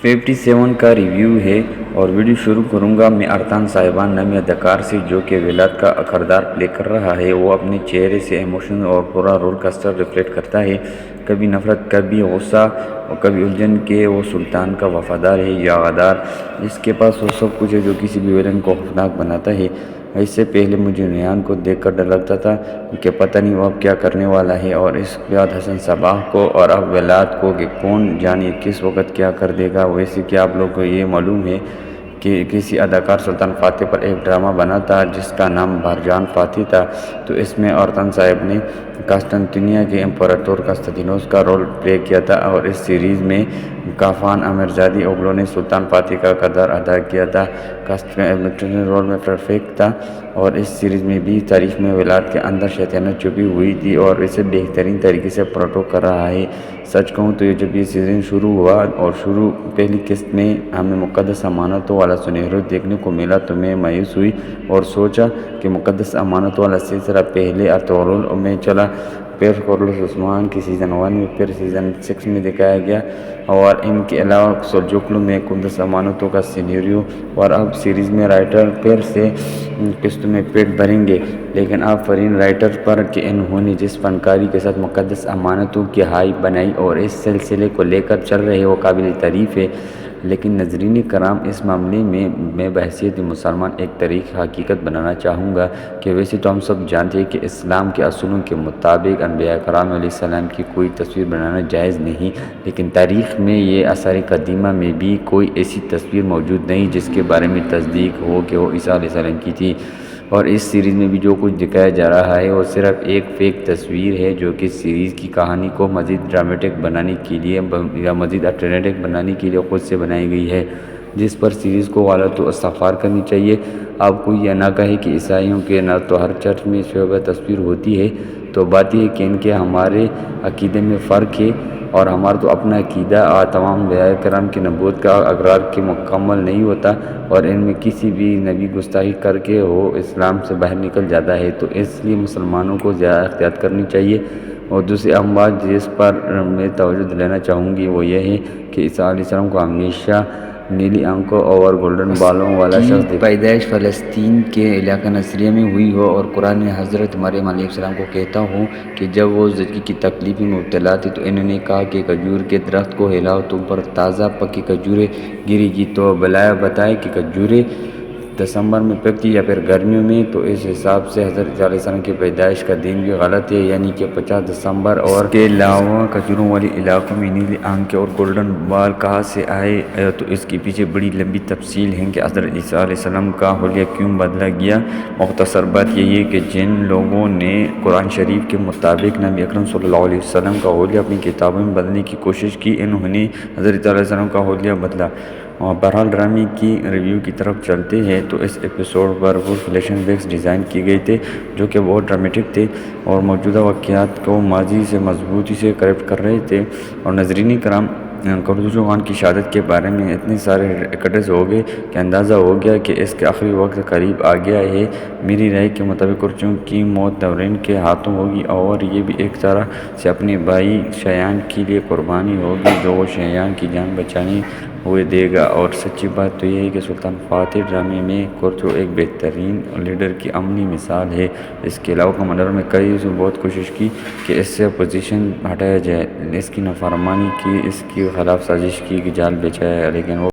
57 کا ریویو ہے اور ویڈیو شروع کروں گا میں ارطان صاحبان نامی اداکار سے، جو کہ ولاد کا کردار پلے کر رہا ہے۔ وہ اپنے چہرے سے ایموشن اور پورا رول کاسٹر ریفلیکٹ کرتا ہے، کبھی نفرت، کبھی غصہ اور کبھی الجھن کہ وہ سلطان کا وفادار ہے یا غدار۔ اس کے پاس وہ سب کچھ ہے جو کسی بھی ویلن کو خوفناک بناتا ہے۔ اس سے پہلے مجھے ریان کو دیکھ کر ڈر لگتا تھا کہ پتہ نہیں وہ اب کیا کرنے والا ہے، اور اس کے بعد حسن صباح کو، اور اب ولاد کو کہ کون جانے کس وقت کیا کر دے گا۔ ویسے کہ آپ لوگوں کو یہ معلوم ہے کہ کسی اداکار سلطان فاتح پر ایک ڈرامہ بنا تھا جس کا نام بھرجان فاتح تھا، تو اس میں ارطان صاحب نے قسطنطنیہ کے امپراطور قسطنطینوس کا رول پلے کیا تھا، اور اس سیریز میں کافان امیرزادی اوغلو نے سلطان فاتح کا کردار ادا کیا تھا۔ قسطنطنیہ رول میں پرفیکٹ تھا، اور اس سیریز میں بھی تاریخ میں ولاد کے اندر شیطانت چھپی ہوئی تھی اور اسے بہترین طریقے سے پروٹو کر رہا ہے۔ سچ کہوں تو جب یہ سیزن شروع ہوا اور پہلی قسط میں ہمیں مقدس امانتوں والا سنہرو دیکھنے کو ملا تو میں مایوس ہوئی اور سوچا کہ مقدس امانتوں والا سلسلہ پہلے ارطغرل میں چلا، پھر کورلس عثمان کی سیزن 1 میں، پھر سیزن 6 میں دکھایا گیا، اور ان کے علاوہ سلجوقیوں میں مقدس امانتوں کا سینیریو، اور اب سیریز میں رائٹر پھر سے قسطوں میں پیٹ بھریں گے۔ لیکن آفرین رائٹر پر کہ انہوں نے جس فنکاری کے ساتھ مقدس امانتوں کی ہائپ بنائی اور اس سلسلے کو لے کر چل رہے وہ قابل تعریف ہے۔ لیکن ناظرین کرام، اس معاملے میں بحیثیت مسلمان ایک تاریخی حقیقت بنانا چاہوں گا کہ ویسے تو ہم سب جانتے ہیں کہ اسلام کے اصولوں کے مطابق انبیاء کرام علیہ السلام کی کوئی تصویر بنانا جائز نہیں، لیکن تاریخ میں یہ آثار قدیمہ میں بھی کوئی ایسی تصویر موجود نہیں جس کے بارے میں تصدیق ہو کہ وہ عیسیٰ علیہ السلام کی تھی۔ اور اس سیریز میں بھی جو کچھ دکھایا جا رہا ہے وہ صرف ایک فیک تصویر ہے، جو کہ سیریز کی کہانی کو مزید ڈرامٹک بنانے کے لیے یا مزید اٹریکٹیو بنانے کے لیے خود سے بنائی گئی ہے، جس پر سیریز کو غلط و استغفار کرنی چاہیے۔ اب کوئی یہ نہ کہے کہ عیسائیوں کے نہ تو ہر چرچ میں شبیہ تصویر ہوتی ہے، تو بات یہ ہے کہ ان کے ہمارے عقیدے میں فرق ہے، اور ہمارا تو اپنا عقیدہ تمام انبیاء کرام کی نبوت کا اقرار کے مکمل نہیں ہوتا، اور ان میں کسی بھی نبی گستاخی کر کے وہ اسلام سے باہر نکل جاتا ہے، تو اس لیے مسلمانوں کو زیادہ احتیاط کرنی چاہیے۔ اور دوسری اہم بات جس پر میں توجہ دلانا چاہوں گی وہ یہ ہے کہ عیسیٰ علیہ السلام کو ہمیشہ نیلی آنکھوں اور گولڈن بالوں والا شخص کی پیدائش فلسطین کے علاقہ نصیریہ میں ہوئی ہو، اور قرآن میں حضرت مریم علیہ السلام کو کہتا ہوں کہ جب وہ زچگی کی تکلیف میں مبتلا تھی تو انہوں نے کہا کہ کھجور کے درخت کو ہلاؤ، تم پر تازہ پکی کھجوریں گرے گی، تو بتائے کہ کھجوریں دسمبر میں پکتی یا پھر گرمیوں میں، تو اس حساب سے حضرت عیسیٰ علیہ السلام کی پیدائش کا دن بھی غلط ہے، یعنی کہ 50 دسمبر۔ اور اس کے علاوہ کھجوروں والے علاقوں میں نیلی آنکھیں اور گولڈن بال کہاں سے آئے، تو اس کے پیچھے بڑی لمبی تفصیل ہے کہ حضرت عیسیٰ علیہ السلام کا حلیہ کیوں بدلا گیا۔ مختصر بات یہی ہے کہ جن لوگوں نے قرآن شریف کے مطابق نبی اکرم صلی اللہ علیہ وسلم کا حلیہ اپنی کتابوں میں بدلنے کی کوشش کی، انہوں نے حضرت علیہ السلام کا حلیہ بدلا۔ بہرحال ڈرامے کی ریویو کی طرف چلتے ہیں، تو اس ایپیسوڈ پر وہ فلیش بیکس ڈیزائن کیے گئے تھے جو کہ بہت ڈرامٹک تھے اور موجودہ واقعات کو ماضی سے مضبوطی سے کریکٹ کر رہے تھے۔ اور ناظرین کرام، خسرو خان کی شہادت کے بارے میں اتنے سارے ریکارڈز ہو گئے کہ اندازہ ہو گیا کہ اس کے آخری وقت قریب آ گیا ہے۔ میری رائے کے مطابق خسرو کی موت ناورین کے ہاتھوں ہوگی، اور یہ بھی ایک طرح سے اپنے بھائی شایان کے لیے قربانی ہوگی جو وہ شایان کی جان بچانے ہوئے دے گا۔ اور سچی بات تو یہ ہے کہ سلطان فاتح ڈرامے میں خسرو ایک بہترین لیڈر کی عملی مثال ہے۔ اس کے علاوہ کمانڈر میں کئی سے بہت کوشش کی کہ اس سے اپوزیشن ہٹایا جائے، اس کی نافرمانی کی، اس کے خلاف سازش کی کہ جال بچھایا، لیکن وہ